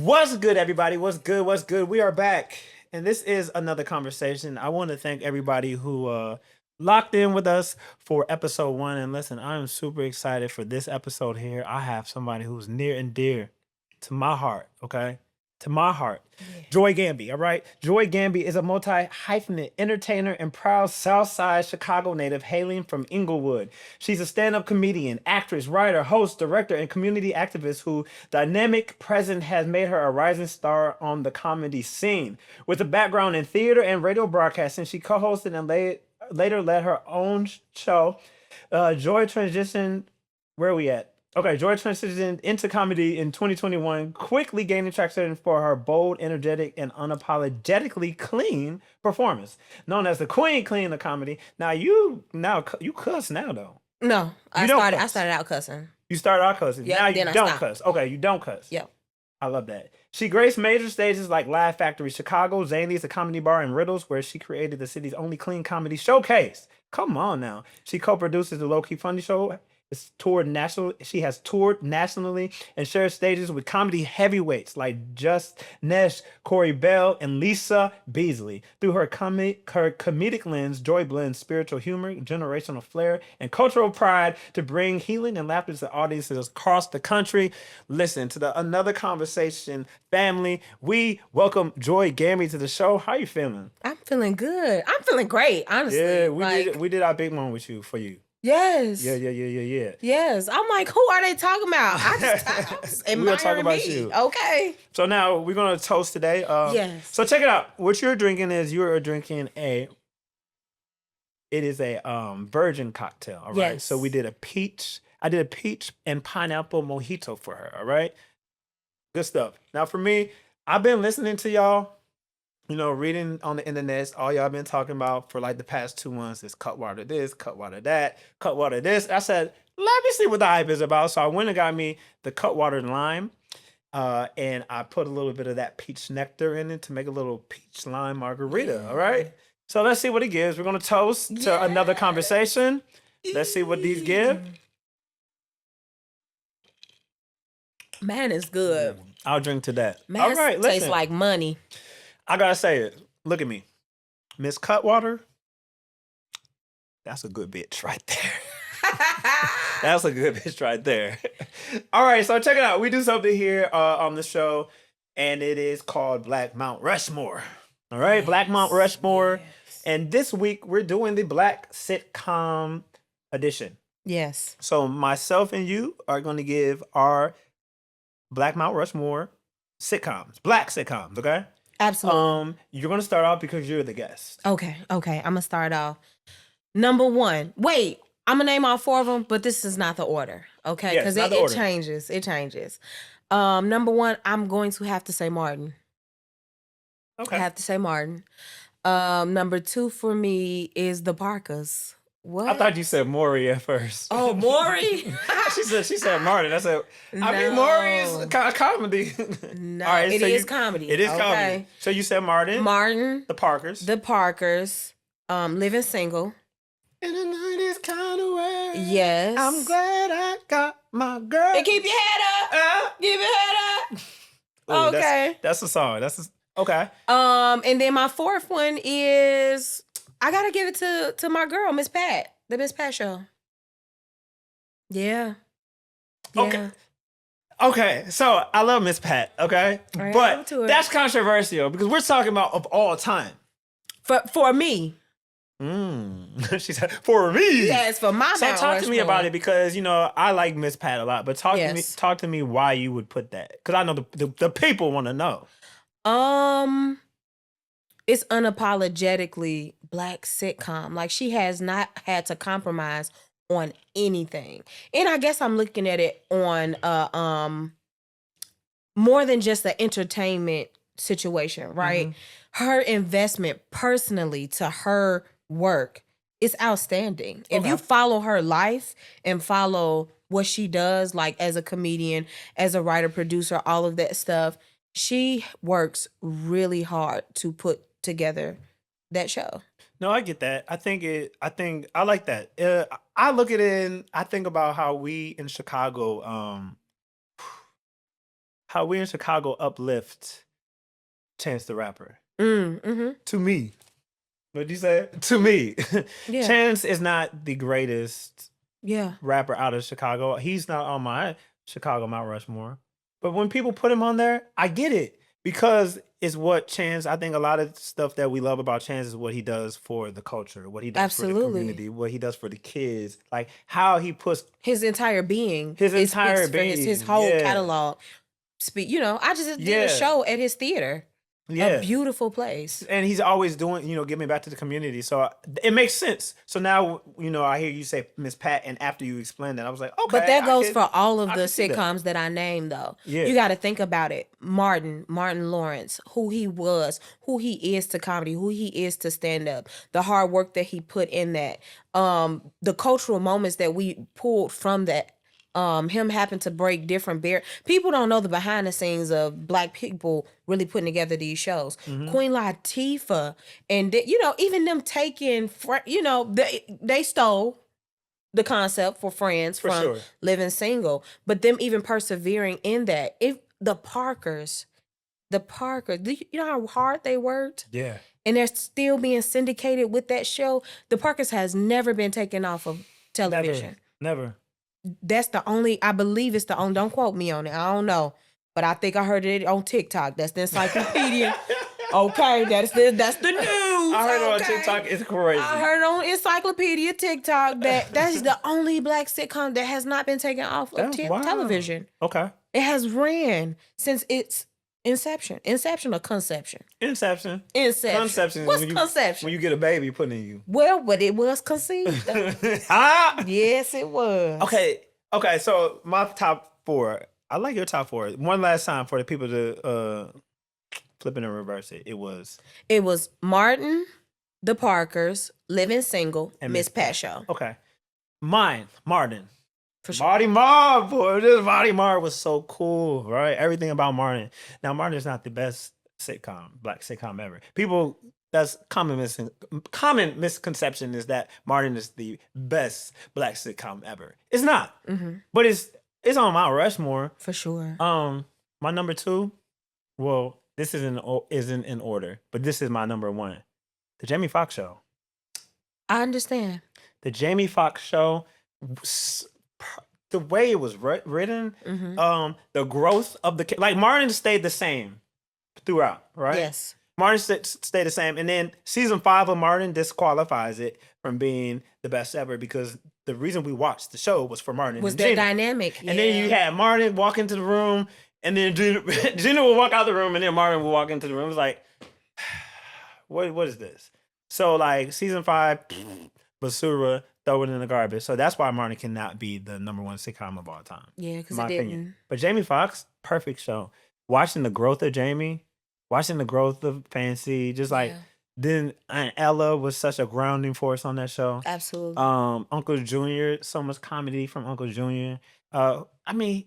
What's good, everybody? What's good? What's good? We are back, and this is another conversation. I want to thank everybody who locked in with us for episode 1. And listen, I am super excited for this episode here. I have somebody who's near and dear to my heart, okay? To my heart. Yeah. Joy Gamby, all right? Joy Gamby is a multi-hyphenate entertainer and proud Southside Chicago native hailing from Inglewood. She's a stand-up comedian, actress, writer, host, director, and community activist whose dynamic presence has made her a rising star on the comedy scene. With a background in theater and radio broadcasting, she co-hosted and later led her own show. Joy transitioned... Where are we at? Okay, Joy transitioned into comedy in 2021, quickly gaining traction for her bold, energetic, and unapologetically clean performance. Known as the Queen Clean of comedy. You cuss now though. No, I started out cussing. You started out cussing. Yep, now you don't cuss. Okay, you don't cuss. Yep. I love that. She graced major stages like Laugh Factory Chicago, Zany's, a comedy bar, and Riddles, where she created the city's only clean comedy showcase. Come on now. She co-produces the Low Key Funny Show. She has toured nationally and shared stages with comedy heavyweights like Just Nesh, Corey Bell, and Lisa Beasley. Through her comedic lens, Joy blends spiritual humor, generational flair, and cultural pride to bring healing and laughter to audiences across the country. Listen to another conversation, family. We welcome Joy Gamby to the show. How you feeling? I'm feeling good. I'm feeling great, honestly. Yeah, we did our big one with you for you. Yes. Yeah. Yes. I'm like, who are they talking about? I just we're gonna talk about me. you. Okay. So now we're gonna toast today. Yes. So check it out. What you're drinking is it is a virgin cocktail. All right. Yes. So I did a peach and pineapple mojito for her. All right. Good stuff. Now for me, I've been listening to y'all. Reading on the internet, all y'all been talking about for like the past 2 months is cut water this, cut water that, cut water this. I said, let me see what the hype is about. So I went and got me the cut water lime. And I put a little bit of that peach nectar in it to make a little peach lime margarita. All right. So let's see what it gives. We're going to toast to another conversation. Let's see what these give. Man, it's good. I'll drink to that. Man, all right. Listen. Tastes like money. I gotta say it. Look at me. Miss Cutwater. That's a good bitch right there. That's a good bitch right there. All right, so check it out. We do something here on the show, and it is called Black Mount Rushmore. All right, yes. Black Mount Rushmore. Yes. And this week, we're doing the Black Sitcom edition. Yes. So myself and you are going to give our Black Mount Rushmore sitcoms. Black sitcoms, okay? Absolutely. You're going to start off because you're the guest. Okay. I'm going to start off. Number 1. Wait, I'm going to name all 4 of them, but this is not the order. Okay? Because it changes. It changes. Number 1, I'm going to have to say Martin. Okay. I have to say Martin. Number 2 for me is the Parkers. What? I thought you said Maury at first. Oh, Maury? she said Martin. I said, Maury is comedy. No, right, it is comedy. It is comedy. So you said Martin. Martin. The Parkers. Living Single. In the 90s kind of way. Yes. I'm glad I got my girl. And keep your head up. Keep your head up. Ooh, okay. That's the song. Okay. And then my 4th one is... I gotta give it to my girl, Miss Pat, the Miss Pat Show. Yeah. Okay. So I love Miss Pat. Okay, right, but that's controversial because we're talking about of all time. For me. She said for me. Yes, for my. So talk to me about it because I like Miss Pat a lot, but talk to me why you would put that because I know the people want to know. It's unapologetically Black sitcom. Like, she has not had to compromise on anything. And I guess I'm looking at it on more than just the entertainment situation, right? Mm-hmm. Her investment personally to her work is outstanding. Okay. If you follow her life and follow what she does, like as a comedian, as a writer, producer, all of that stuff, she works really hard to put together that show. No, I get that. I like that. I look at it and I think about how we in Chicago, how We in Chicago uplift Chance the Rapper. Mm-hmm. To me. What'd you say? To me. Yeah. Chance is not the greatest Yeah. rapper out of Chicago. He's not on my Chicago Mount Rushmore. But when people put him on there, I get it. Because it's what Chance, I think a lot of stuff that we love about Chance is what he does for the culture, what he does for the community, what he does for the kids, like how he puts his entire being. His entire being. His whole catalog. I just did a show at his theater. Yeah. A beautiful place. And he's always doing, giving back to the community. So it makes sense. So now, I hear you say Miss Pat, and after you explain that, I was like, okay. But that goes for all of the sitcoms that I named, though. Yeah. You got to think about it. Martin Lawrence, who he was, who he is to comedy, who he is to stand up, the hard work that he put in that, the cultural moments that we pulled from that. Him having to break different barriers. People don't know the behind the scenes of Black people really putting together these shows. Mm-hmm. Queen Latifah, and even them taking, they stole the concept for Friends from Living Single, but them even persevering in that. If the Parkers, do you know how hard they worked? Yeah. And they're still being syndicated with that show. The Parkers has never been taken off of television. Never. That's the only, I believe it's the only, don't quote me on it. I don't know. But I think I heard it on TikTok. That's the encyclopedia. Okay, that's the news. I heard it on TikTok. It's crazy. I heard on Encyclopedia TikTok that's the only Black sitcom that has not been taken off of television. Okay. It has ran since its inception. Inception or conception? Inception. Conception. What's conception? When you get a baby put in you. Well, but it was conceived. Yes, it was. Okay. So my top 4. I like your top 4. One last time for the people to flip it and reverse it. It was Martin, the Parkers, Living Single, and Miss Pat Show. Okay. Mine, Martin. For sure. Marty Marr, boy. This Marty Marr was so cool, right? Everything about Martin. Now, Martin is not the best Black sitcom ever. People, that's common misconception is that Martin is the best Black sitcom ever. It's not. Mm-hmm. But it's on Mount Rushmore. For sure. My number 2, well, this isn't in order, but this is my number 1. The Jamie Foxx Show. I understand. The Jamie Foxx Show, the way it was written, mm-hmm. The growth of like Martin stayed the same throughout, right? Yes. Martin stayed the same, and then season 5 of Martin disqualifies it from being the best ever because the reason we watched the show was for Martin. Was that dynamic? And then you had Martin walk into the room, and then Gina would walk out the room, and then Martin would walk into the room. It was like, what is this? So like season 5, basura. Throw it in the garbage. So that's why Martin cannot be the number 1 sitcom of all time. Yeah, because it didn't. Opinion. But Jamie Foxx, perfect show. Watching the growth of Jamie, watching the growth of Fancy, just like then Aunt Ella was such a grounding force on that show. Absolutely. Uncle Junior, so much comedy from Uncle Junior. He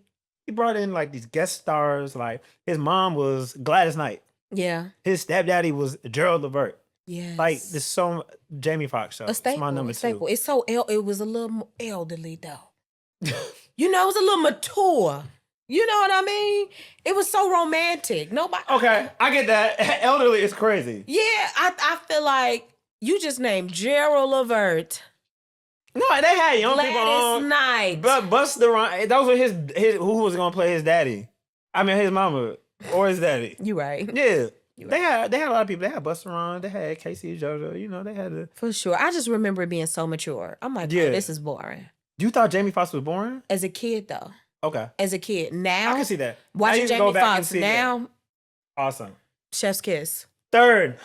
brought in like these guest stars. Like his mom was Gladys Knight. Yeah. His stepdaddy was Gerald Levert. Yes. Like there's so Jamie Foxx show. A staple. It's my number 2. It's so it was a little elderly though. It was a little mature. You know what I mean? It was so romantic. Nobody. Okay, I get that. Elderly is crazy. Yeah, I feel like you just named Gerald Levert. No, they had young people on. Gladys Knight. But Buster Rhymes, those were his who was gonna play his daddy. I mean his mama or his daddy. You right. Yeah. They had a lot of people. They had Busta Rhymes. They had Casey and JoJo. They had For sure. I just remember it being so mature. I'm like, oh, this is boring. You thought Jamie Foxx was boring? As a kid, though. Okay. As a kid. Now. I can see that. Watching Jamie Foxx now. Awesome. Chef's kiss. 3rd,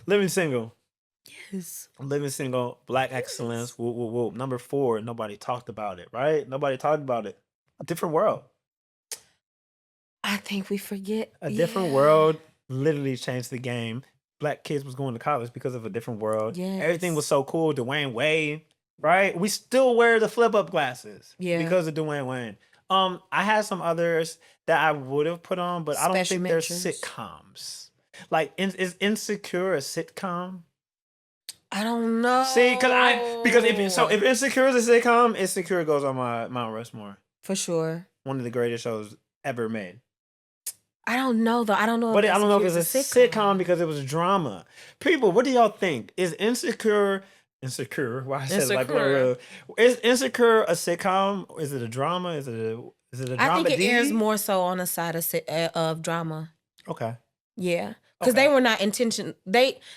Living Single. Yes. Living Single, Black excellence. Whoop, whoop, whoop. Number 4, nobody talked about it, right? Nobody talked about it. A different world. I think we forget. A different world. Literally changed the game. Black kids was going to college because of a different world. Yes. Everything was so cool. Dwayne Wade, right? We still wear the flip up glasses because of Dwayne Wade. I had some others that I would have put on, but I don't think they're sitcoms. Like, is Insecure a sitcom? I don't know. See, because if Insecure is a sitcom, Insecure goes on my Mount Rushmore. For sure. One of the greatest shows ever made. I don't know though. I don't know. But if I don't know if it's a sitcom. sitcom because it was drama. People, what do y'all think? Is Insecure? Why I said it like Insecure. is Insecure a sitcom? Is it a drama? Is it a I think it dramedy? airs more so on the side of drama. Okay. Yeah, because they were not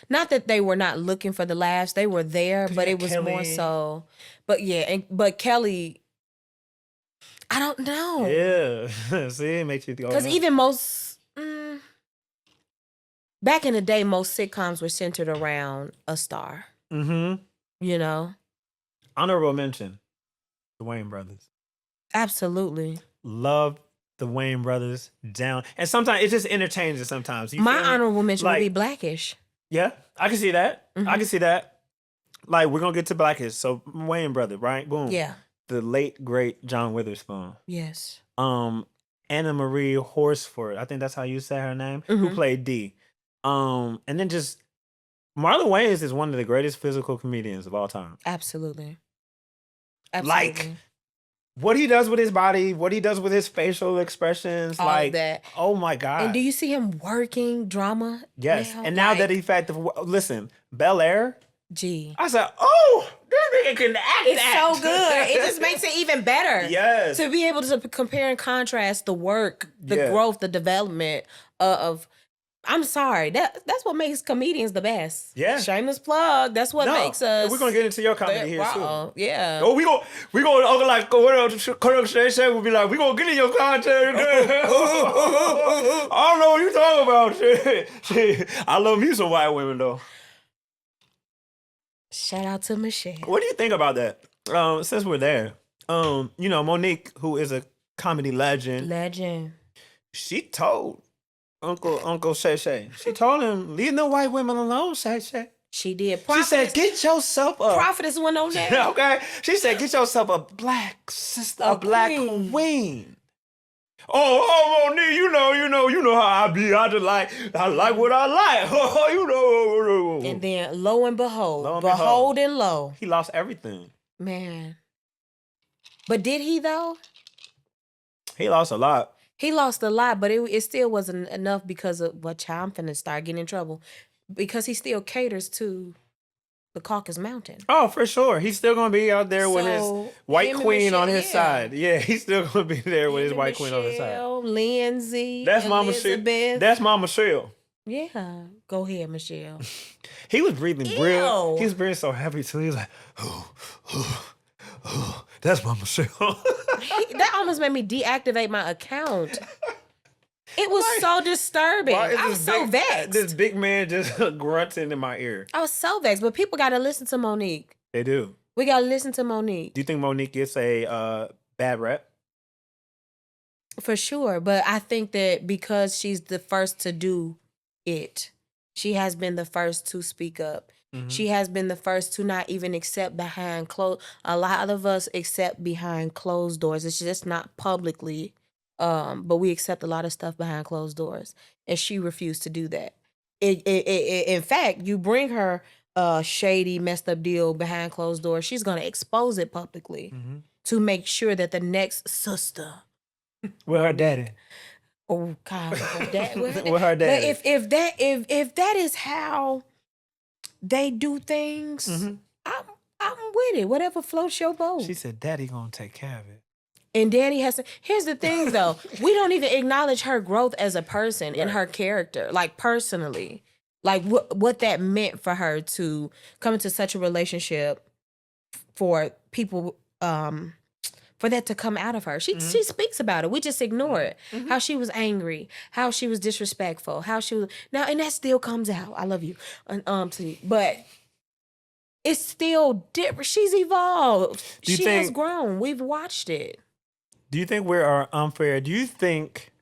not that they were not looking for the laughs. They were there, but it was more Kelly. so. But yeah, but Kelly, I don't know. Yeah. See, it makes you go. Because even back in the day, most sitcoms were centered around a star. Mm-hmm. You know? Honorable mention, the Wayne brothers. Absolutely. Love the Wayne brothers down. And sometimes it just interchanges sometimes. My honorable mention would be Blackish. Yeah, I can see that. Mm-hmm. I can see that. Like, we're going to get to Blackish. So, Wayne brother, right? Boom. Yeah. The late, great John Witherspoon. Yes. Anna Marie Horsford. I think that's how you say her name. Mm-hmm. Who played D. And then just Marlon Wayans is one of the greatest physical comedians of all time. Absolutely. Like, what he does with his body, what he does with his facial expressions, all like that. Oh my God. And do you see him working drama? Yes. Now? And now that he fact, listen, Bel Air. Gee. I said, oh, this nigga can act. It's so good. It just makes it even better. Yes. To be able to compare and contrast the work, the growth, the development of. I'm sorry. That's what makes comedians the best. Yeah. Shameless plug. That's what makes us. We're gonna get into your comedy here too. Yeah. Oh, we gonna like what else? We'll be like, we gonna get in your content. I don't know what you talking about. Shit. I love me some white women though. Shout out to Michelle. What do you think about that? Since we're there, Monique, who is a comedy legend. She told Uncle Shay Shay. She told him, leave no white women alone, Shay Shay. She did. She said, get yourself a... Prophetess went on there. Okay. She said, get yourself a black sister, a black queen. Oh, Monique, you know how I be. I like what I like. You know. And then, lo and behold, and lo. He lost everything. Man. But did he, though? He lost a lot. He lost a lot, but it still wasn't enough because of I'm finna start getting in trouble. Because he still caters to the Caucasus Mountain. Oh, for sure. He's still going to be out there with his white queen on his side. Yeah, he's still going to be there with his white queen on his side. Lindsay. That's Mama Michelle. That's Mama Michelle. Yeah. Go ahead, Michelle. He was breathing real. He was breathing so heavy too. He was like, that's Mama Michelle. That almost made me deactivate my account. It was so disturbing. I was so vexed. This big man just grunting in my ear. I was so vexed, but people got to listen to Monique. They do. We got to listen to Monique. Do you think Monique gets a bad rep? For sure, but I think that because she's the first to do it, she has been the first to speak up. Mm-hmm. She has been the first to not even accept behind closed. A lot of us accept behind closed doors. It's just not publicly. But we accept a lot of stuff behind closed doors, and she refused to do that. In fact, you bring her a shady, messed up deal behind closed doors, she's gonna expose it publicly to make sure that the next sister, with her daddy, oh God, with her daddy. But if that is how they do things, I'm with it. Whatever floats your boat. She said, "Daddy gonna take care of it." And Daddy has to. Here's the thing, though. We don't even acknowledge her growth as a person and her character, like personally, like what that meant for her to come into such a relationship for people, for that to come out of her. She speaks about it. We just ignore it. How she was angry, how she was disrespectful, how she was now, and that still comes out. I love you, but. It's still different. She's evolved. She has grown. We've watched it. Do you think we are unfair? Do you think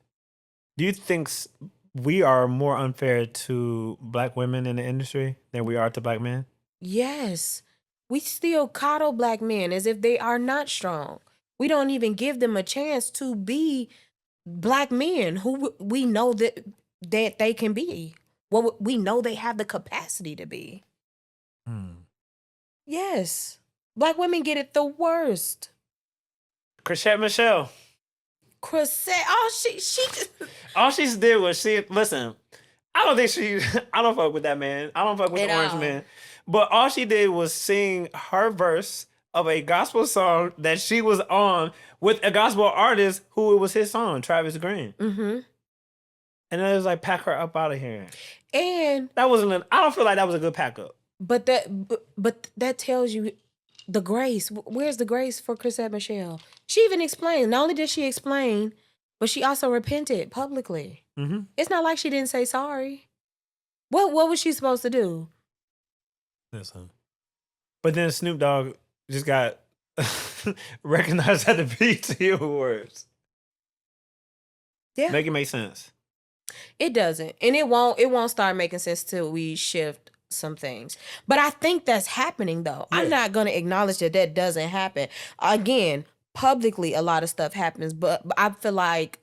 we are more unfair to black women in the industry than we are to black men? Yes. We still coddle black men as if they are not strong. We don't even give them a chance to be black men who we know that they can be. Well, we know they have the capacity to be. Yes. Black women get it the worst. Chrisette Michele. Chrisette. Oh, she All she did was listen. I don't think she. I don't fuck with that man. I don't fuck with At the Orange all. Man. But all she did was sing her verse of a gospel song that she was on with a gospel artist who it was his song, Travis Green. Mm-hmm. And then it was like, pack her up out of here. And That wasn't. I don't feel like that was a good pack up. but that tells you the grace. Where's the grace for Chrisette Michele? She even explained. Not only did she explain, but she also repented publicly. Mm-hmm. It's not like she didn't say sorry. What was she supposed to do? Listen. But then Snoop Dogg just got recognized at the BET Awards. Yeah. Make it make sense. It doesn't. And it won't start making sense till we shift some things. But I think that's happening though. Yeah. I'm not going to acknowledge that doesn't happen. Again, publicly a lot of stuff happens, but I feel like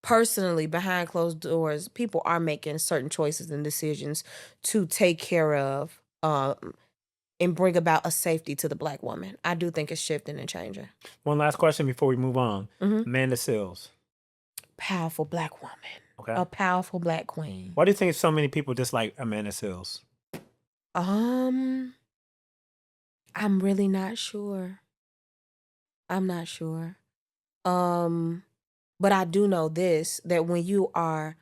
personally behind closed doors, people are making certain choices and decisions to take care of and bring about a safety to the Black woman. I do think it's shifting and changing. One last question before we move on. Mhm. Amanda Seales. Powerful Black woman. Okay. A powerful Black queen. Why do you think so many people dislike Amanda Seales? I'm really not sure. I'm not sure. But I do know this, that when you are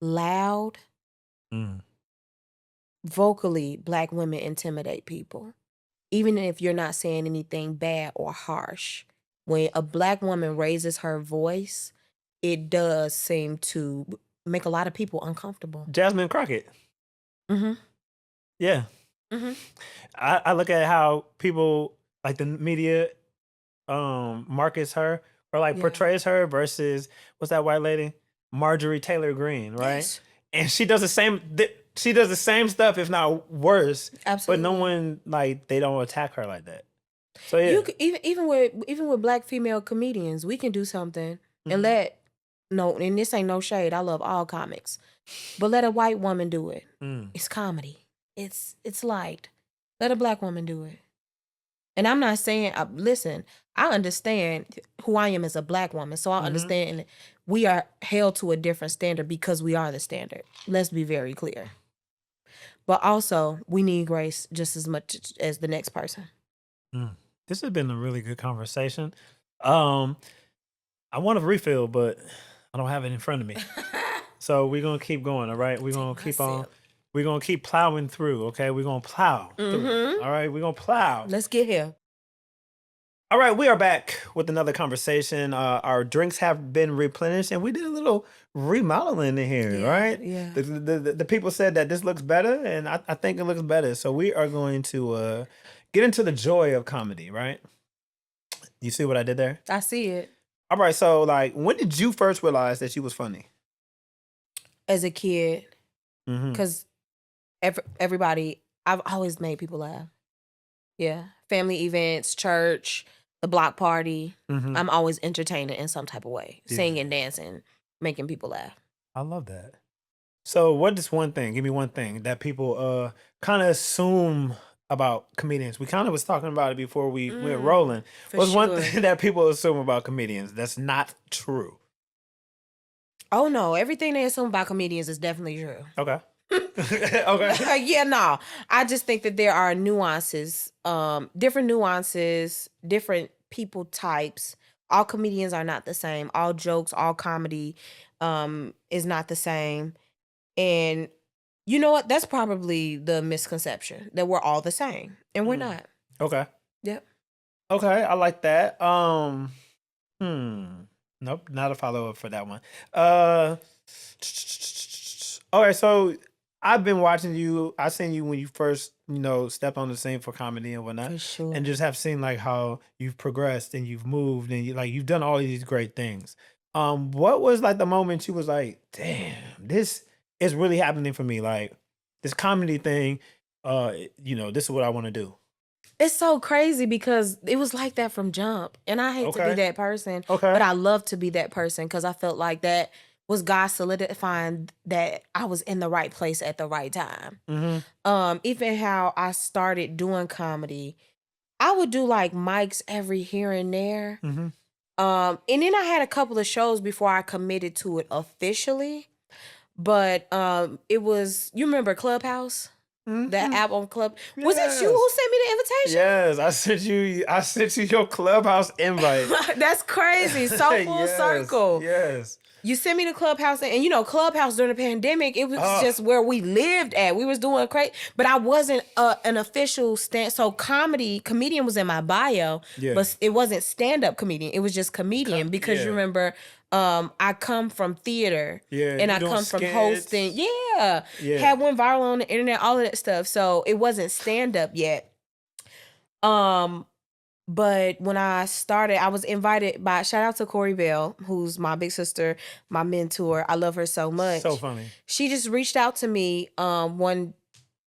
loud, Mm. vocally, Black women intimidate people. Even if you're not saying anything bad or harsh. When a Black woman raises her voice, it does seem to make a lot of people uncomfortable. Jasmine Crockett. Mm-hmm. Yeah. Mm-hmm. I look at how people, like the media, markets her or like Yeah. portrays her versus, what's that white lady? Marjorie Taylor Greene, right? Yes. And she does the same. She does the same stuff, if not worse. Absolutely. But no one, like, they don't attack her like that. So yeah. You could, even with Black female comedians, we can do something and and this ain't no shade. I love all comics, but let a white woman do it. It's comedy. It's light. Let a Black woman do it. And I'm not saying, listen, I understand who I am as a Black woman, so I understand we are held to a different standard because we are the standard. Let's be very clear. But also, we need grace just as much as the next person. This has been a really good conversation. I want to refill, but I don't have it in front of me. So we're gonna keep going, all right? We're gonna keep on. We're gonna keep plowing through, okay? We're gonna plow through. All right, we're gonna plow. Let's get here. All right, we are back with another conversation. Our drinks have been replenished, and we did a little remodeling in here, right? Yeah. The people said that this looks better, and I think it looks better. So we are going to get into the joy of comedy, right? You see what I did there? I see it. All right, so like, when did you first realize that she was funny? As a kid, Mm-hmm. because everybody, I've always made people laugh. Yeah. Family events, church, the block party. Mm-hmm. I'm always entertaining in some type of way. Yeah. Singing, dancing, making people laugh. I love that. So what is one thing? Give me one thing that people kind of assume about comedians. We kind of was talking about it before we went rolling. What's one thing that people assume about comedians that's not true? Oh no, everything they assume about comedians is definitely true. Okay. Okay. Yeah, no. I just think that there are nuances, different nuances, different people types. All comedians are not the same. All jokes, all comedy is not the same. And you know what? That's probably the misconception, that we're all the same. And we're not. Okay. Yep. Okay, I like that. Nope, not a follow-up for that one. Okay, so I've been watching you. I seen you when you first, stepped on the scene for comedy and whatnot. For sure. And just have seen like how you've progressed and you've moved and you've done all of these great things. What was like the moment you was like, damn, this is really happening for me? Like this comedy thing, this is what I want to do. It's so crazy because it was like that from jump. And I hate to be that person. Okay. But I love to be that person because I felt like that was God solidifying that I was in the right place at the right time. Mm-hmm. Even how I started doing comedy, I would do like mics every here and there. Mm-hmm. And then I had a couple of shows before I committed to it officially. But it was, you remember Clubhouse? That app on Club. Was it you Yes. who sent me the invitation? Yes, I sent you your Clubhouse invite. That's crazy. So full Yes, circle. yes. You sent me the Clubhouse, and you know, Clubhouse during the pandemic, it was just where we lived at. We was doing great, but I wasn't an official stand. So comedian was in my bio, Yeah. but it wasn't stand-up comedian. It was just comedian because you remember, I come from theater, Yeah, and you I doing come from skits. hosting. Yeah, had went viral on the internet, all of that stuff. So it wasn't stand-up yet. But when I started, I was invited by, shout out to Corey Bell, who's my big sister, my mentor. I love her so much. So funny. She just reached out to me one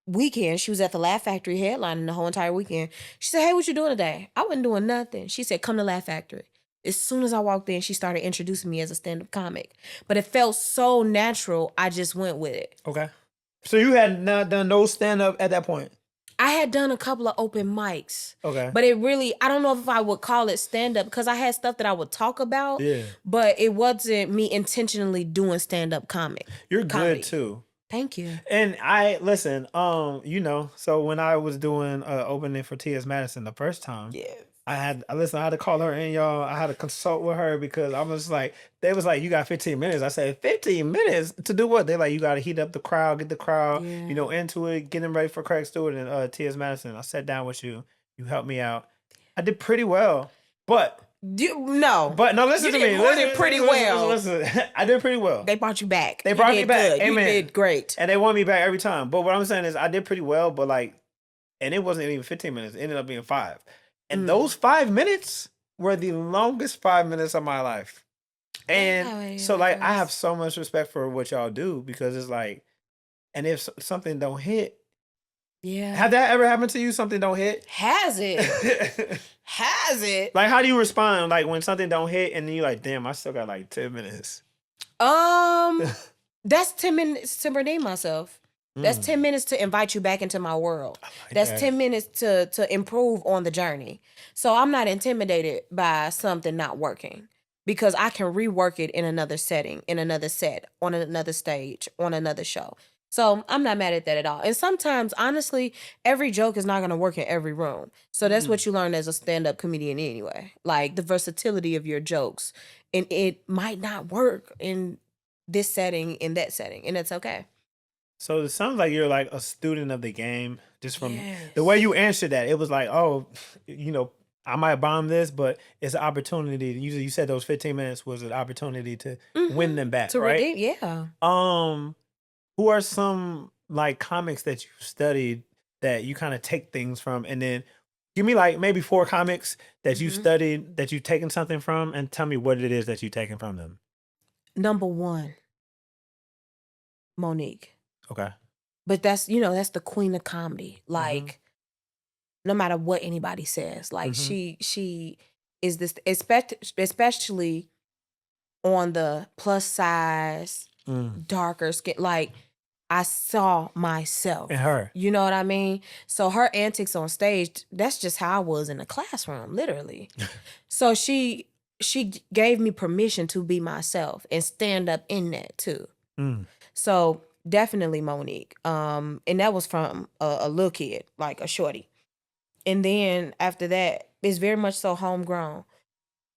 weekend. She was at the Laugh Factory headlining the whole entire weekend. She said, "Hey, what you doing today?" I wasn't doing nothing. She said, "Come to Laugh Factory." As soon as I walked in, she started introducing me as a stand-up comic. But it felt so natural, I just went with it. Okay. So you had not done no stand-up at that point? I had done a couple of open mics. Okay. But it really, I don't know if I would call it stand-up because I had stuff that I would talk about. Yeah. But it wasn't me intentionally doing stand-up comedy. You're good too. Thank you. And I listen, you know, so when I was doing opening for T.S. Madison the first time, I had to call her in, y'all. I had to consult with her because I was like, they was like, "You got 15 minutes." I said, 15 minutes to do what? They like, "You got to heat up the crowd, get the crowd, you know, into it, get them ready for Craig Stewart and T.S. Madison." I sat down with you. You helped me out. I did pretty well, but no, listen to me. Listen. I did pretty well. They brought you back. They brought me back. Good. Amen. You did great. And they want me back every time. But what I'm saying is I did pretty well, but like, and it wasn't even 15 minutes. It ended up being 5. And those 5 minutes were the longest 5 minutes of my life. And so like, I have so much respect for what y'all do because it's like, and if something don't hit, have that ever happened to you? Something don't hit? Has it? Has it? Like, how do you respond? Like when something don't hit and then you're like, damn, I still got like 10 minutes. That's 10 minutes to redeem myself. That's 10 minutes to invite you back into my world. That's 10 minutes to improve on the journey. So I'm not intimidated by something not working because I can rework it in another setting, in another set, on another stage, on another show. So I'm not mad at that at all. And sometimes, honestly, every joke is not going to work in every room. So that's what you learn as a stand-up comedian anyway. Like the versatility of your jokes. And it might not work in this setting, in that setting. And that's okay. So it sounds like you're like a student of the game just from the way you answered that. It was like, oh, you know, I might bomb this, but it's an opportunity. You said those 15 minutes was an opportunity to win them back, to right? redeem, yeah. Who are some like comics that you studied that you kind of take things from, and then give me like maybe 4 comics that you studied that you've taken something from, and tell me what it is that you've taken from them. Number 1, Monique. Okay. But that's, you know, that's the queen of comedy. Like, no matter what anybody says, like she is this, especially on the plus size, darker skin. Like, I saw myself in her. You know what I mean? So her antics on stage, that's just how I was in the classroom, literally. So she gave me permission to be myself and stand up in that too. So definitely Monique. And that was from a little kid, like a shorty. And then after that, it's very much so homegrown.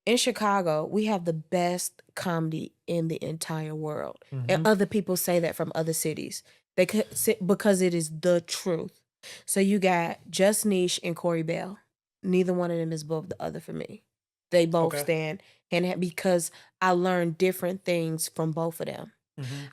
In Chicago, we have the best comedy in the entire world. And other people say that from other cities. They could because it is the truth. So you got Just Niche and Corey Bell. Neither one of them is above the other for me. They both stand and because I learned different things from both of them.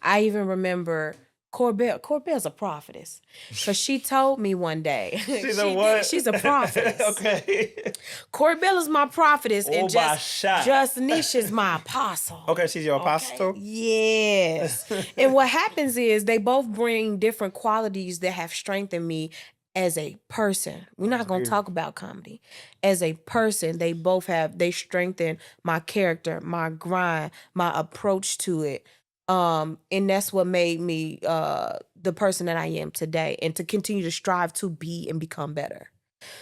I even remember Corbell's a prophetess. Because she told me one day. She's a what? She's a prophetess. Okay. Corbell is my prophetess. And Just Niche is my apostle. Okay, she's your apostle? Yes. And what happens is they both bring different qualities that have strengthened me as a person. We're not going to talk about comedy. As a person, they strengthen my character, my grind, my approach to it. And that's what made me the person that I am today, and to continue to strive to be and become better.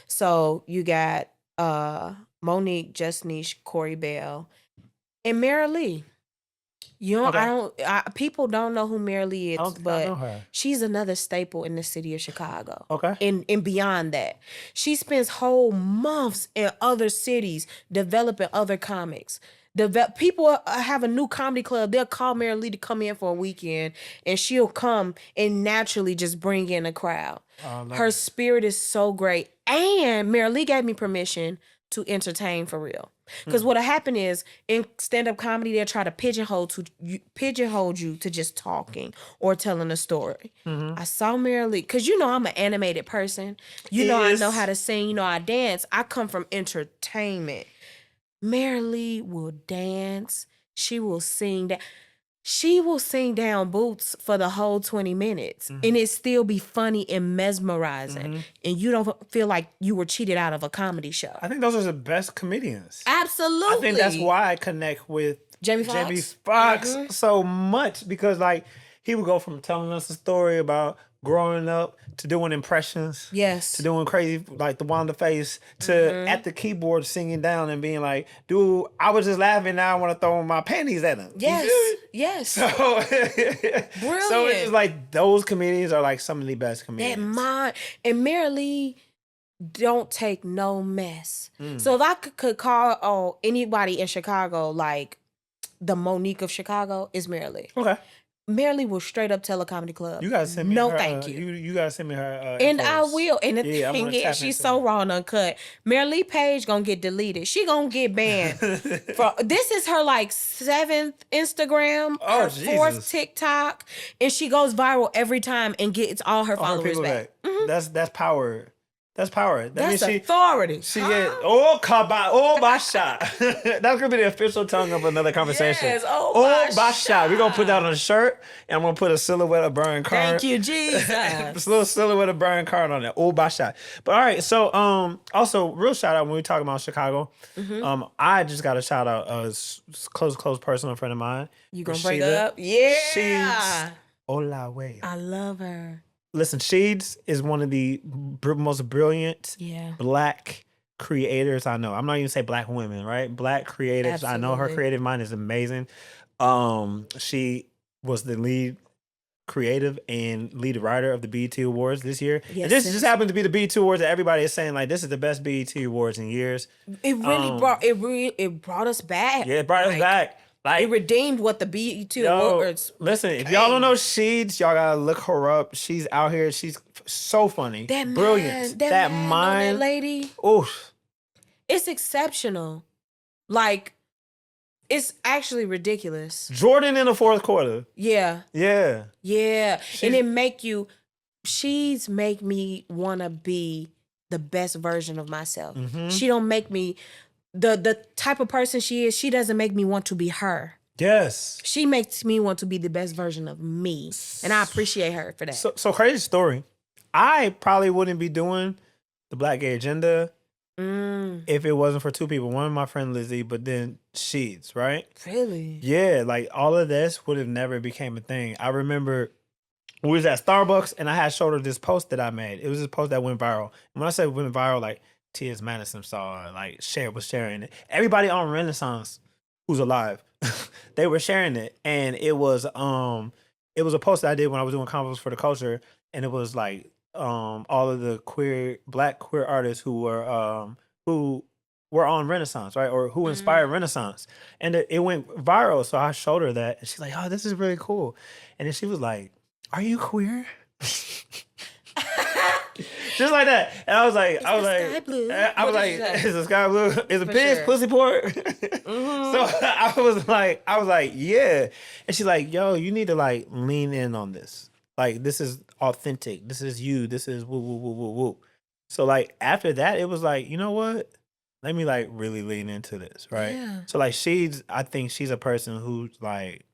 So you got Monique, Just Niche, Corey Bell, and Mary Lee. You know, Okay. people don't know who Mary Lee I is, don't think I know but her. she's another staple in the city of Chicago. Okay. And beyond that, she spends whole months in other cities developing other comics. People have a new comedy club. They'll call Mary Lee to come in for a weekend, and she'll come and naturally just bring in a crowd. Her spirit is so great. And Mary Lee gave me permission to entertain for real. Because what'll happen is in stand-up comedy, they'll try to pigeonhole you to just talking or telling a story. I saw Mary Lee, because you know I'm an animated person. You know I know how to sing, you know I dance. I come from entertainment. Mary Lee will dance. She will sing that. She will sing down boots for the whole 20 minutes and it still be funny and mesmerizing. And you don't feel like you were cheated out of a comedy show. I think those are the best comedians. Absolutely. I think that's why I connect with Jamie Foxx so much, because like he would go from telling us a story about growing up to doing impressions, to doing crazy like the Wanda face, to at the keyboard singing down and being like, dude, I was just laughing, now I want to throw my panties at him. Yes. So, Brilliant. So it's just like those comedians are like some of the best comedians. And Mary Lee don't take no mess. So if I could call anybody in Chicago like the Monique of Chicago, is Mary Lee. Okay. Mary Lee will straight up tell a comedy club. You gotta send me no, her, thank you. You gotta send me her. And infos. I will. And the thing is, she's so raw and uncut. Mary Lee page gonna get deleted. She gonna get banned. This is her like 7th Instagram, her 4th TikTok, and she goes viral every time and gets all her followers back. That's power. That's power. That's authority. She get my shot. That's gonna be the official tongue of another conversation. Yes, my shot. We're gonna put that on a shirt, and I'm gonna put a silhouette of Brian Carr. Thank you, Jesus. This little silhouette of Brian Carr on there. My shot. But all right, so also real shout out when we talk about Chicago. I just got a shout out a close personal friend of mine. You gonna break up? Yeah. She's Ola Way. I love her. Listen, Sheeds is one of the most brilliant Black creators I know. I'm not even say Black women, right? Black creatives. Absolutely. I know her creative mind is amazing. She was the lead creative and lead writer of the BET Awards this year. Yes, and this just happened to be the BET Awards that everybody is saying like this is the best BET Awards in years. It brought us back. Yeah, it brought us back. Like, it redeemed what the BET Awards. Listen, if y'all don't know Sheeds, y'all gotta look her up. She's out here. She's so funny. Brilliant. That mind. That lady. Oof. It's exceptional. Like, it's actually ridiculous. Jordan in the fourth quarter. Yeah. Yeah. Yeah. And She's make me want to be the best version of myself. She don't make me... The type of person she is, she doesn't make me want to be her. Yes. She makes me want to be the best version of me. And I appreciate her for that. So crazy story. I probably wouldn't be doing the Black Gay Agenda if it wasn't for two people. One of my friend Lizzie, but then Sheeds, right? Really? Yeah, like all of this would have never became a thing. I remember we was at Starbucks and I had showed her this post that I made. It was this post that went viral. And when I say went viral, like T.S. Madison saw it, like was sharing it. Everybody on Renaissance who's alive, they were sharing it. And it was a post that I did when I was doing convos for the culture. And it was like all of the Black queer artists who were on Renaissance, right? Or who inspired Renaissance. And it went viral. So I showed her that and she's like, oh, this is really cool. And then she was like, are you queer? Just like that. And I was like, sky blue. is the sky blue? Is a pig's pussy pork? So I was like, yeah. And she's like, yo, you need to like lean in on this. Like, this is authentic. This is you. This is woo, woo, woo, woo, woo. So like after that, it was like, you know what? Let me like really lean into this, right? Yeah. So like I think she's a person who's like,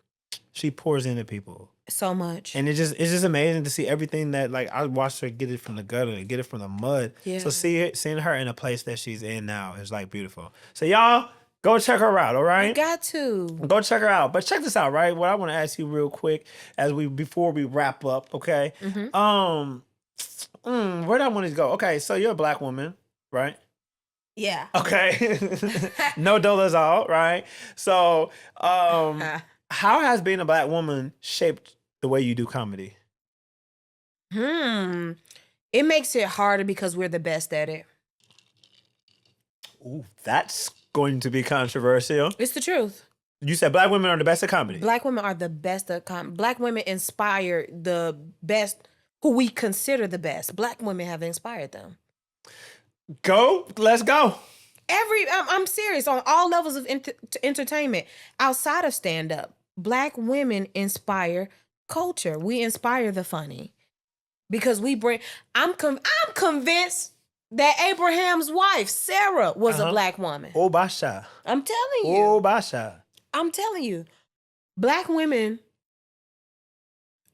she pours into people. So much. And it's just amazing to see everything that like I watched her get it from the gutter, get it from the mud. Yeah. So seeing her in a place that she's in now is like beautiful. So y'all go check her out, all right? You got to. Go check her out. But check this out, right? What I want to ask you real quick before we wrap up, okay? Where do I want to go? Okay, so you're a Black woman, right? Yeah. Okay. No dolazol, right? So, how has being a black woman shaped the way you do comedy? It makes it harder because we're the best at it. Ooh, that's going to be controversial. It's the truth. You said black women are the best at comedy. Black women are the best at Black women inspire the best, who we consider the best. Black women have inspired them. Let's go. I'm serious, on all levels of entertainment outside of stand up. Black women inspire culture. We inspire the funny because we bring. I'm convinced that Abraham's wife Sarah was a black woman. Oh, Basha. I'm telling you. Oh, Basha. I'm telling you, black women.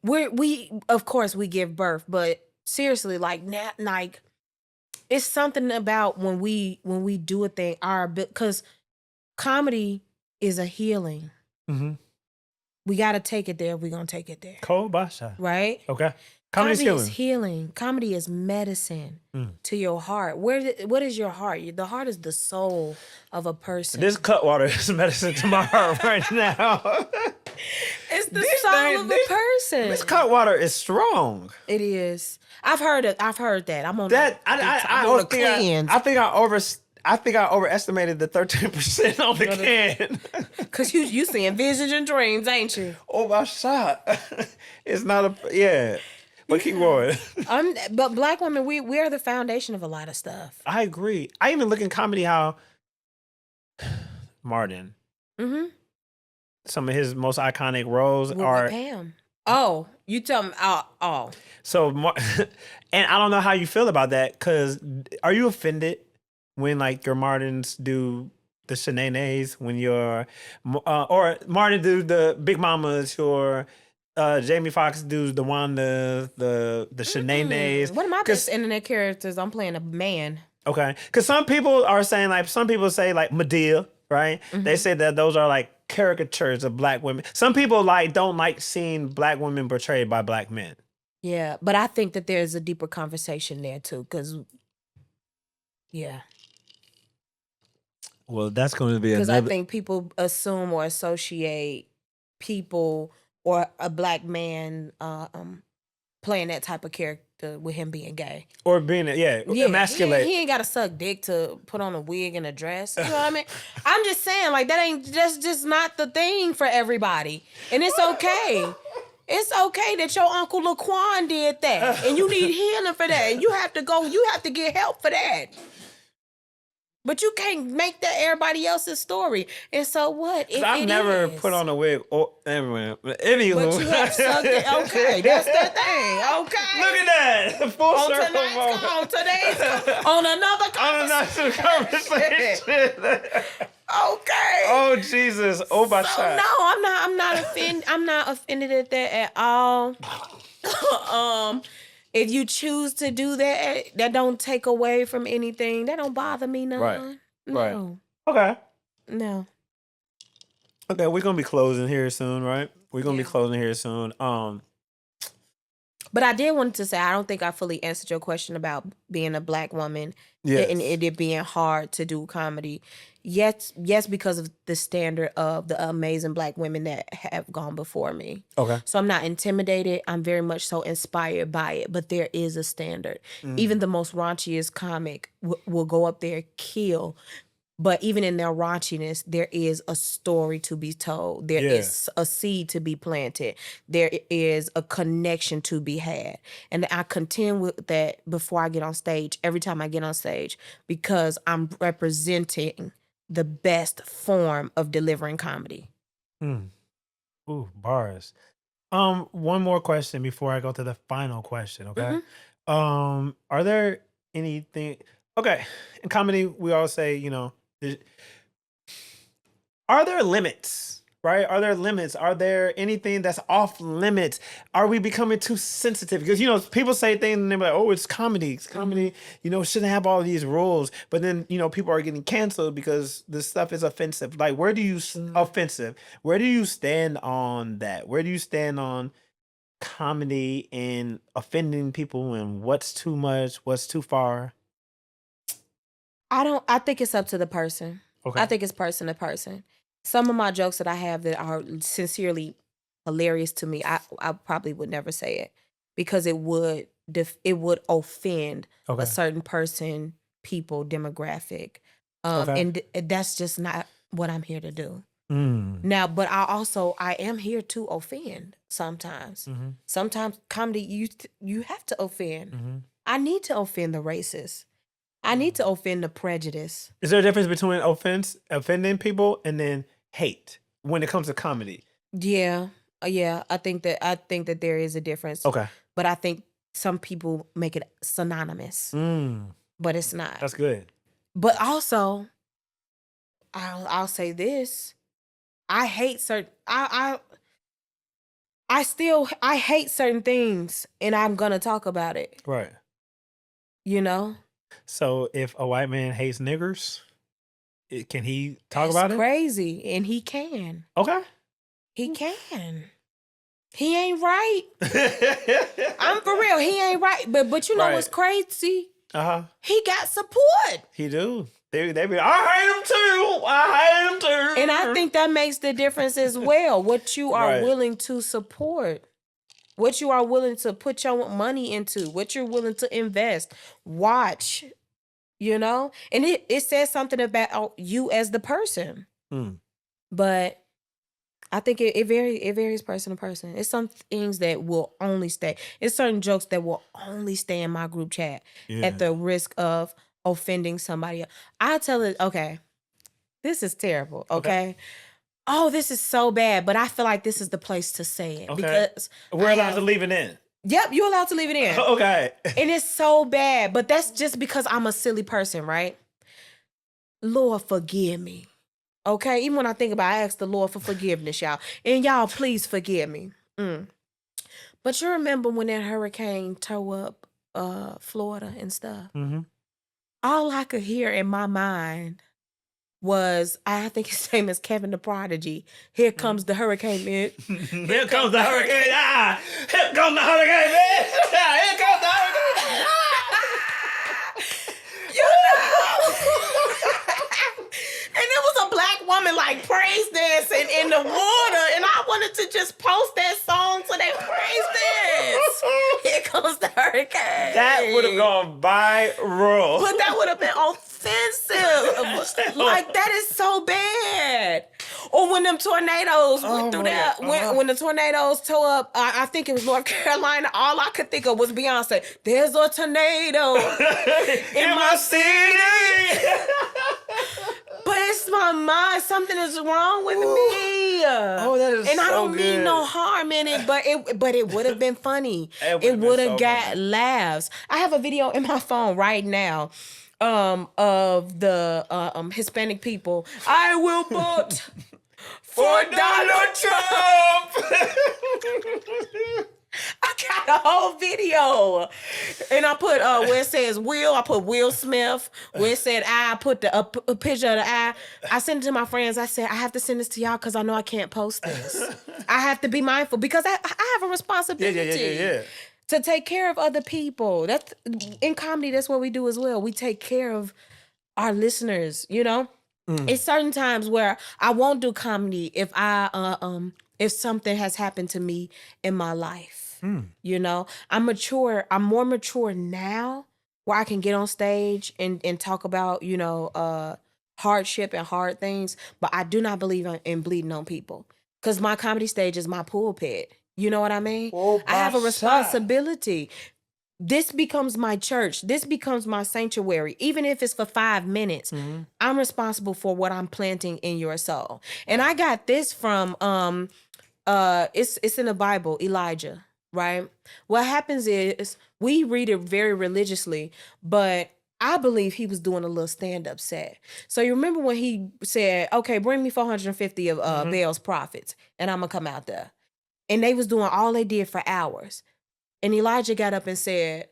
We of course we give birth, but seriously, like it's something about when we do a thing, because comedy is a healing. Mm-hmm. We got to take it there. We're going to take it there. Cold Basha. Right? Okay. Comedy is healing. Comedy is medicine to your heart. What is your heart? The heart is the soul of a person. This Cutwater is medicine to my heart right now. It's the soul of a person. This Cutwater is strong. It is. I've heard that. I'm on that. I think I overestimated the 13% on the can. Cause you seeing visions and dreams, ain't you? Oh my shot! It's not but keep going. But black women, we are the foundation of a lot of stuff. I agree. I even look in comedy how Martin. Mm-hmm. Some of his most iconic roles are Pam. Oh, you tell me. Oh. So, and I don't know how you feel about that. Because are you offended when like your Martins do the shenanigans, when you're or Martin do the Big Mamas, or Jamie Foxx do the Wanda, the shenanigans? One of my best internet characters, I'm playing a man. Okay, because some people say like Medea, right? Mm-hmm. They say that those are like caricatures of black women. Some people don't like seeing black women portrayed by black men. Yeah, but I think that there's a deeper conversation there too, because well, that's going to be because I think people assume or associate people or a black man playing that type of character with him being gay or being emasculate. He ain't got to suck dick to put on a wig and a dress. You know what I mean? I'm just saying, like, that's just not the thing for everybody, and it's okay. It's okay that your Uncle Laquan did that, and you need healing for that, and you have to get help for that. But you can't make that everybody else's story. And so what? I've never put on a wig. Anyway. But you have sucked it. Okay, that's the thing. Okay. Look at that. Full circle. On another conversation. Okay. Oh Jesus. Oh my God. No, I'm not offended. I'm not offended at that at all. If you choose to do that, that don't take away from anything. That don't bother me none. Right. No. Okay. No. Okay, we're gonna be closing here soon, right? We're gonna be closing here soon. But I did want to say I don't think I fully answered your question about being a black woman and it being hard to do comedy. Yes, because of the standard of the amazing black women that have gone before me. Okay. So I'm not intimidated. I'm very much so inspired by it. But there is a standard. Even the most raunchiest comic will go up there, kill. But even in their raunchiness, there is a story to be told. There is a seed to be planted. There is a connection to be had. And I contend with that before I get on stage, every time I get on stage, because I'm representing the best form of delivering comedy. Ooh, bars. One more question before I go to the final question, okay? Are there anything... Okay, in comedy, we all say, are there limits, right? Are there limits? Are there anything that's off limits? Are we becoming too sensitive? Because, people say things and they're like, oh, it's comedy. It's comedy, shouldn't have all these rules. But then, people are getting canceled because this stuff is offensive. Like, where do you stand on that? Where do you stand on comedy and offending people and what's too much, what's too far? I think it's up to the person. Okay. I think it's person to person. Some of my jokes that I have that are sincerely hilarious to me, I probably would never say it because it would offend Okay. a certain person, people, demographic. Okay. And that's just not what I'm here to do. Mm. Now, but I am here to offend sometimes. Mm-hmm. Sometimes comedy you have to offend. Mm-hmm. I need to offend the racist. I need to offend the prejudice. Is there a difference between offending people, and then hate when it comes to comedy? Yeah. Yeah, I think that there is a difference. Okay. But I think some people make it synonymous. But it's not. That's good. But also, I'll say this. I hate certain I hate certain things, and I'm gonna talk about it. Right. You know? So if a white man hates niggers, can he talk It's about it? crazy, and he can. Okay. He can. He ain't right. I'm for real. He ain't right. But you know what's crazy? He got support. He do. They be, I hate him too. And I think that makes the difference as well. What you are willing to support. What you are willing to put your money into. What you're willing to invest. Watch. You know? And it says something about you as the person. But I think it varies person to person. It's some things that will only stay. It's certain jokes that will only stay in my group chat at the risk of offending somebody else. I tell it, okay, this is terrible, okay? Oh, this is so bad, but I feel like this is the place to say it. Because we're allowed to leave it in. Yep, you're allowed to leave it in. Okay. And it's so bad, but that's just because I'm a silly person, right? Lord, forgive me. Okay, even when I think about it, I ask the Lord for forgiveness, y'all. And y'all, please forgive me. But you remember when that hurricane tore up Florida and stuff? Mm-hmm. All I could hear in my mind was, I think his name is Kevin the Prodigy. Here comes the hurricane, man. Here comes the hurricane. Ah! Here comes the hurricane, man. Here comes the hurricane. You know? And it was a black woman like praise dancing in the water, and I wanted to just post that song to that praise dance. Here comes the hurricane. That would have gone viral. But that would have been offensive. Like, that is so bad. Or when them tornadoes went through that, when the tornadoes tore up, I think it was North Carolina, all I could think of was Beyonce. There's a tornado in my city. But it's my mind. Something is wrong with me. Oh, that is and I so don't good. mean no harm in it, but it would have been funny. It would have got laughs. I have a video in my phone right now of the Hispanic people. I will vote for Donald Trump. I got a whole video, and I put where it says Will, I put Will Smith. Where it said I put a picture of the eye. I sent it to my friends. I said I have to send this to y'all because I know I can't post this. I have to be mindful because I have a responsibility to take care of other people. That's in comedy. That's what we do as well. We take care of our listeners. You know, it's certain times where I won't do comedy if if something has happened to me in my life. You know, I'm more mature now where I can get on stage and talk about, you know, hardship and hard things. But I do not believe in bleeding on people because my comedy stage is my pulpit. You know what I mean? I have a responsibility. This becomes my church. This becomes my sanctuary. Even if it's for 5 minutes, I'm responsible for what I'm planting in your soul. And I got this from it's in the Bible, Elijah, right? What happens is we read it very religiously, but I believe he was doing a little stand-up set. So you remember when he said, okay, bring me 450 of Baal's prophets, and I'm gonna come out there. And they was doing all they did for hours. And Elijah got up and said,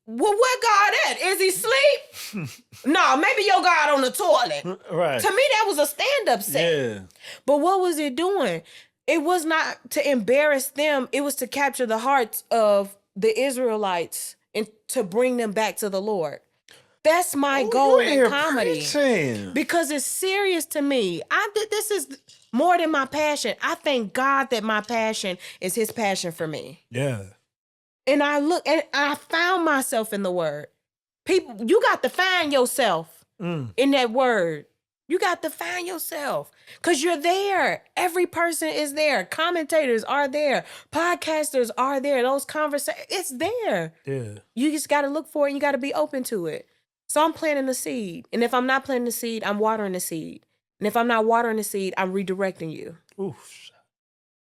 well, where God at? Is he asleep? No, maybe your God on the toilet. Right. To me, that was a stand-up set. Yeah. But what was it doing? It was not to embarrass them. It was to capture the hearts of the Israelites and to bring them back to the Lord. That's my Oh, goal you in in here comedy. preaching. Because it's serious to me. This is more than my passion. I thank God that my passion is his passion for me. Yeah. And I look and I found myself in the word. People, you got to find yourself in that word. You got to find yourself because you're there. Every person is there. Commentators are there. Podcasters are there. Those conversations, it's there. Yeah. You just got to look for it and you got to be open to it. So I'm planting the seed. And if I'm not planting the seed, I'm watering the seed. And if I'm not watering the seed, I'm redirecting you. Oof.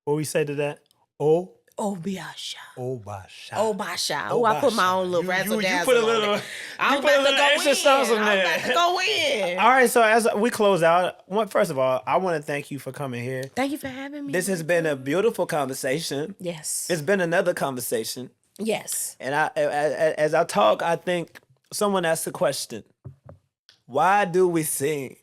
What we say to that? Oh. Obasha. Obasha. Obasha. Oh, I put my own little razzle You dazzle put a on little. it. I'm You put a about to little go extra in. sauce in I'm there. about to go in. All right, so as we close out, first of all, I want to thank you for coming here. Thank you for having me. This has been a beautiful conversation. Yes. It's been another conversation. Yes. And as I talk, I think someone asked the question, why do we sing?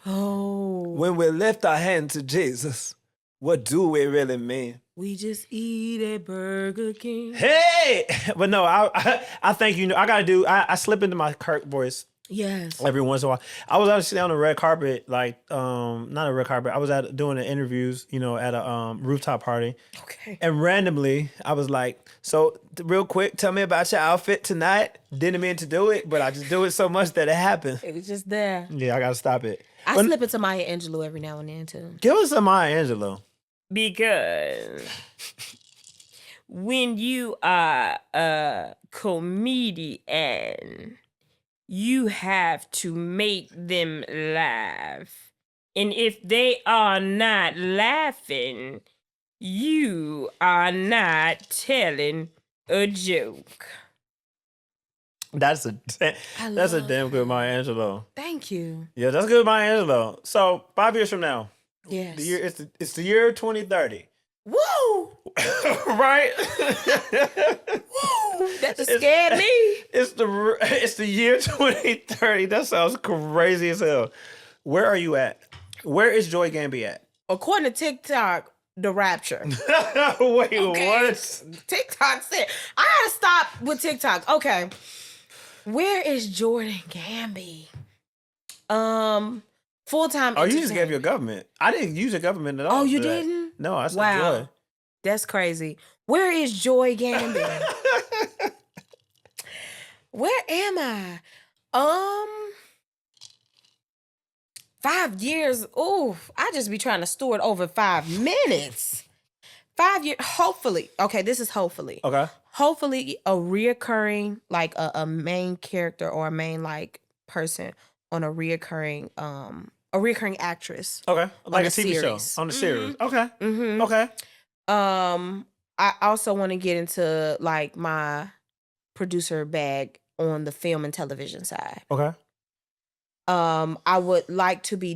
Oh. When we lift our hand to Jesus, what do we really mean? We just eat at Burger King. Hey! But no, I think, I slip into my Kirk voice. Yes. Every once in a while. I was actually on the red carpet, not a red carpet. I was doing the interviews, at a rooftop party. Okay. And randomly, I was like, so real quick, tell me about your outfit tonight. Didn't mean to do it, but I just do it so much that it happened. It was just there. Yeah, I got to stop it. I slip into Maya Angelou every now and then, too. Give us some Maya Angelou. Because when you are a comedian, you have to make them laugh. And if they are not laughing, you are not telling a joke. That's a damn good Maya Angelou. Thank you. Yeah, that's good Maya Angelou. So 5 years from now, Yes. it's the year 2030. Woo! Right? Woo! That just scared me. It's the year 2030. That sounds crazy as hell. Where are you at? Where is Joy Gamby at? According to TikTok, the rapture. Wait, what? TikTok said, I gotta stop with TikTok. Okay. Where is Jordan Gamby? Full-time. Oh, you just gave your government. I didn't use your government at all. Oh, you didn't? No, I said wow. Joy. That's crazy. Where is Joy Gamby? Where am I? 5 years. Ooh, I just be trying to store it over 5 minutes. 5 years. Hopefully. Okay, this is hopefully. Okay. Hopefully a reoccurring, like a main character or a main like person on a reoccurring actress. Okay. Like a TV series. show on the series. Okay. Mm-hmm. Okay. I also want to get into like my producer bag on the film and television side. Okay. I would like to be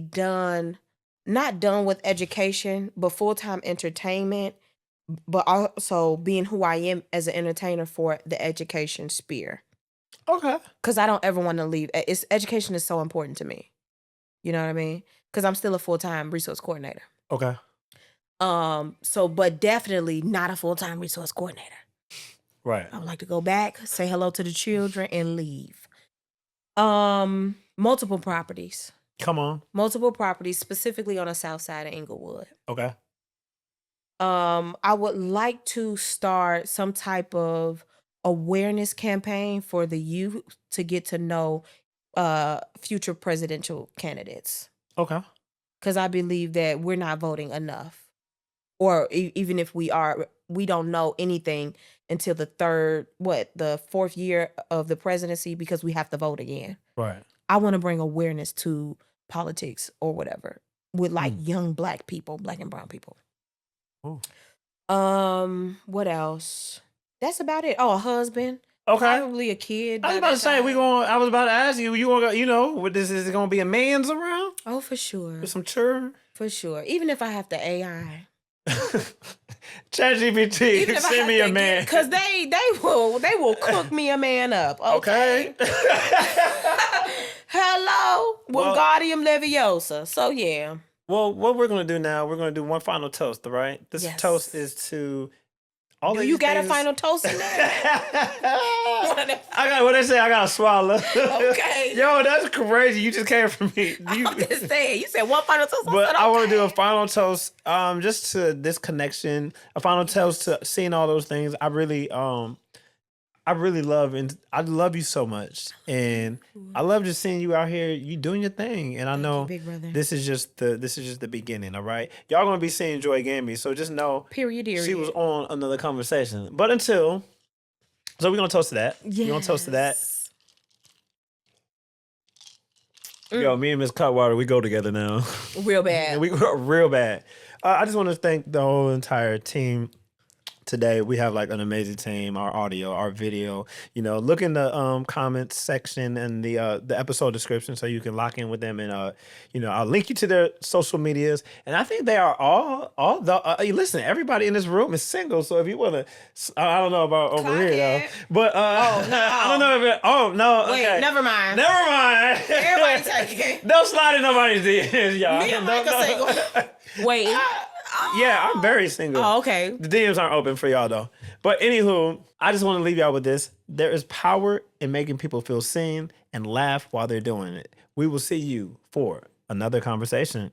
not done with education, but full-time entertainment, but also being who I am as an entertainer for the education sphere. Okay. Because I don't ever want to leave. Education is so important to me. You know what I mean? Because I'm still a full-time resource coordinator. Okay. But definitely not a full-time resource coordinator. Right. I would like to go back, say hello to the children, and leave. Multiple properties. Come on. Multiple properties, specifically on the south side of Inglewood. Okay. I would like to start some type of awareness campaign for the youth to get to know future presidential candidates. Okay. Because I believe that we're not voting enough. Or even if we are, we don't know anything until the fourth year of the presidency because we have to vote again. Right. I want to bring awareness to politics or whatever with like young black and brown people. Ooh. What else? That's about it. Oh, a husband. Okay. Probably a kid. I was about to say I was about to ask you. You want to what this is going to be a man's around? Oh, for sure. With some children. For sure. Even if I have to AI. ChatGPT, send me a man. Because they will cook me a man up. Okay. Hello, Wingardium Leviosa. So yeah. Well, what we're gonna do now? We're gonna do one final toast. All right. This toast is to All Do these you got a things- final toast in there? I got what they say. I got to swallow. Okay. Yo, that's crazy. You just came from me. I'm just saying. You said one final toast. But said, I want to okay. do a final toast, just to this connection. A final toast to seeing all those things. I really love, and I love you so much, and I love just seeing you out here. You doing your thing, and I know big brother. this is just the beginning. All right, y'all gonna be seeing Joy Gamby, so just know Period. she was on another conversation. But so we're gonna toast to that. We're gonna toast to that. Yo, me and Miss Cutwater, we go together now. Real bad. And we go real bad. I just want to thank the whole entire team. Today we have like an amazing team. Our audio, our video. Look in the comments section and the episode description so you can lock in with them. And I'll link you to their social medias. And I think they are all the. Listen, everybody in this room is single. So if you want to, I don't know about over here though. But I don't know if it. Oh no. Wait, okay. never mind. Never mind. Everybody taking. Don't slide in nobody's DMs, y'all. Me and Micah single. Wait. Yeah, I'm very single. Oh, okay. The DMs aren't open for y'all though. But anywho, I just want to leave y'all with this. There is power in making people feel seen and laugh while they're doing it. We will see you for another conversation.